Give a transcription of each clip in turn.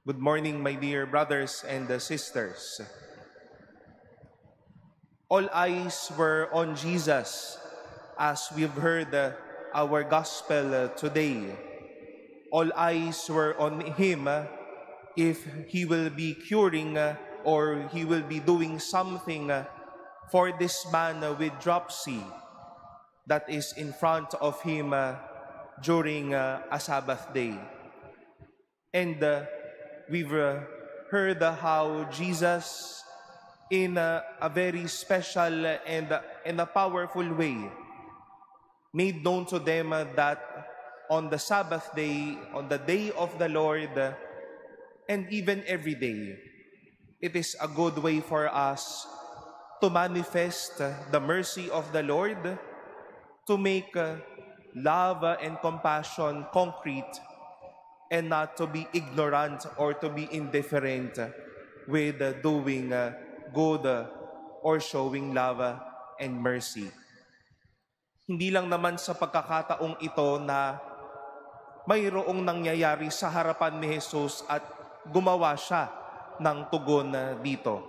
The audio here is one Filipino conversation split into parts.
Good morning, my dear brothers and sisters. All eyes were on Jesus as we've heard our gospel today. All eyes were on Him if He will be curing or He will be doing something for this man with dropsy that is in front of Him during a Sabbath day. And we've heard how Jesus, in a very special and a powerful way, made known to them that on the Sabbath day, on the day of the Lord, and even every day, it is a good way for us to manifest the mercy of the Lord, to make love and compassion concrete, and not to be ignorant or to be indifferent with doing good or showing love and mercy. Hindi lang naman sa pagkakataong ito na mayroong nangyayari sa harapan ni Jesus at gumawa siya ng tugon dito.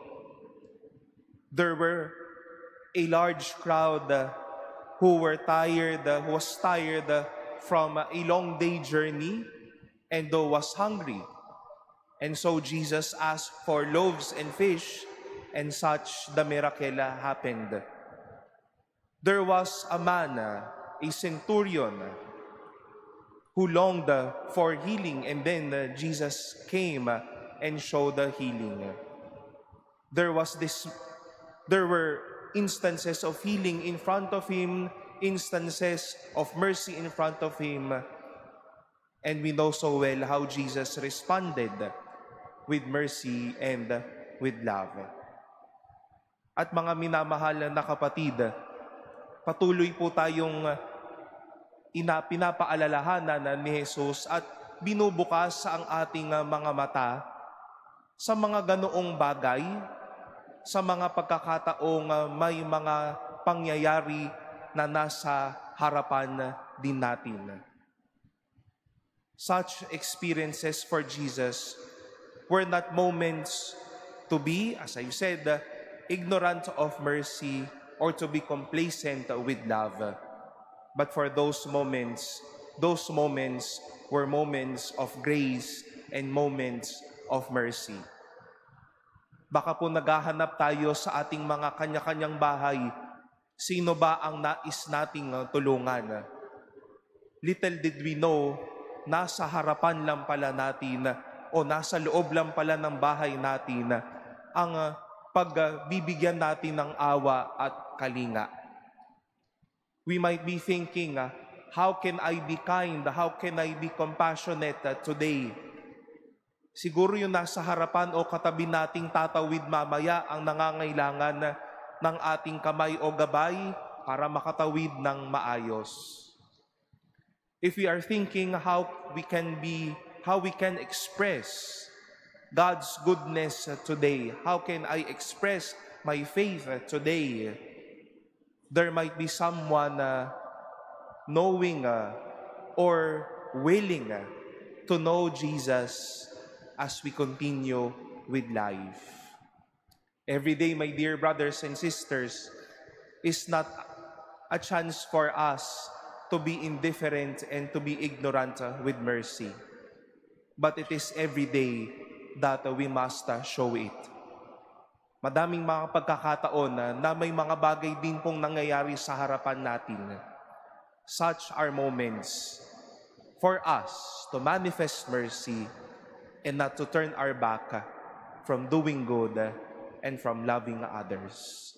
There were a large crowd who was tired from a long day journey and was hungry. And so Jesus asked for loaves and fish, and such the miracle happened. There was a man, a centurion, who longed for healing, and then Jesus came and showed the healing. There were instances of healing in front of him, instances of mercy in front of him, and we know so well how Jesus responded with mercy and with love. At mga minamahal na kapatid, patuloy po tayong pinapaalalahanan ni Jesus at binubukas ang ating mga mata sa mga ganoong bagay, sa mga pagkakataong may mga pangyayari na nasa harapan din natin. Such experiences for Jesus were not moments to be, as I said, ignorant of mercy or to be complacent with love. But for those moments were moments of grace and moments of mercy. Baka po naghahanap tayo sa ating mga kanya-kanyang bahay, sino ba ang nais nating tulungan? Little did we know, nasa harapan lang pala natin o nasa loob lang pala ng bahay natin ang pagbibigyan natin ng awa at kalinga. We might be thinking, how can I be kind? How can I be compassionate today? Siguro yung nasa harapan o katabi nating tatawid mamaya ang nangangailangan ng ating kamay o gabay para makatawid ng maayos. If we are thinking how we can express God's goodness today, how can I express my faith today? There might be someone knowing or willing to know Jesus as we continue with life. Every day, my dear brothers and sisters, is not a chance for us to be indifferent and to be ignorant with mercy. But it is every day that we must show it. Madaming mga pagkakataon na may mga bagay din pong nangyayari sa harapan natin. Such are moments for us to manifest mercy and not to turn our back from doing good and from loving others.